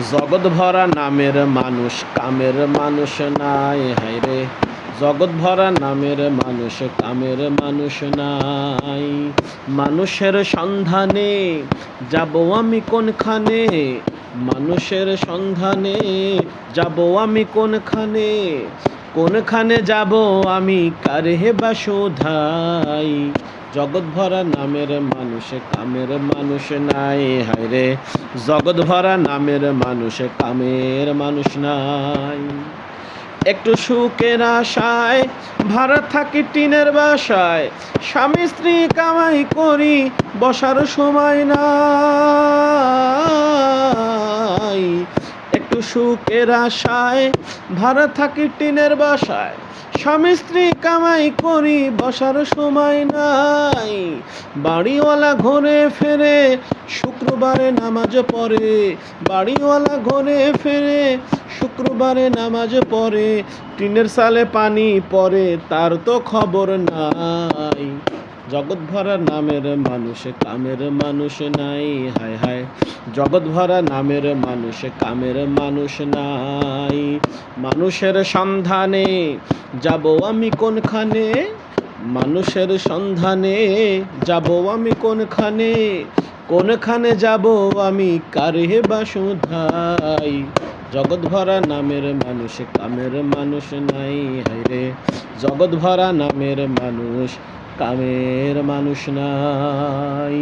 জগৎ ভরা নামের মানুষ, কামের মানুষ নাই। হায়রে জগৎ ভরা নামের মানুষ, কামের মানুষ নাই। মানুষের সন্ধানে যাব আমি কোনখানে, মানুষের সন্ধানে যাব আমি কোনখানে, কোনখানে যাব আমি কারে বা শোধাই। জগৎ ভরা নামের মানুষ, কামের মানুষ নাই। হায়রে জগৎ ভরা নামের মানুষ, কামের মানুষ নাই। একটু সুখের আশায় ভাড়া থাকি টিনের বাসায়, স্বামী স্ত্রী কামাই করি বসার সময় নাই। একটু সুখের আশায় ভাড়া থাকি টিনের বাসায়, স্বামী স্ত্রী কামাই করি বসার সময় নাই। বাড়িওয়ালা ঘরে ফেরে শুক্রবারে নামাজ পড়ে, বাড়িওয়ালা ঘরে ফেরে শুক্রবারে নামাজ পড়ে, টিনের সালে পানি পড়ে তার তো খবর নাই। জগৎ ভরা নামের মানুষ, কামের মানুষ নাই। হায় হায় জগৎ ভরা নামের মানুষ, কামের মানুষ নাই। মানুষের সন্ধানে যাব আমি কোনখানে, মানুষের সন্ধানে যাব আমি কোনখানে, কোনখানে যাব আমি কারে বা শোধাই। জগৎ ভরা নামের মানুষ, কামের মানুষ নাই। হায়রে জগৎ ভরা নামের মানুষ, কামের মানুষ নাই।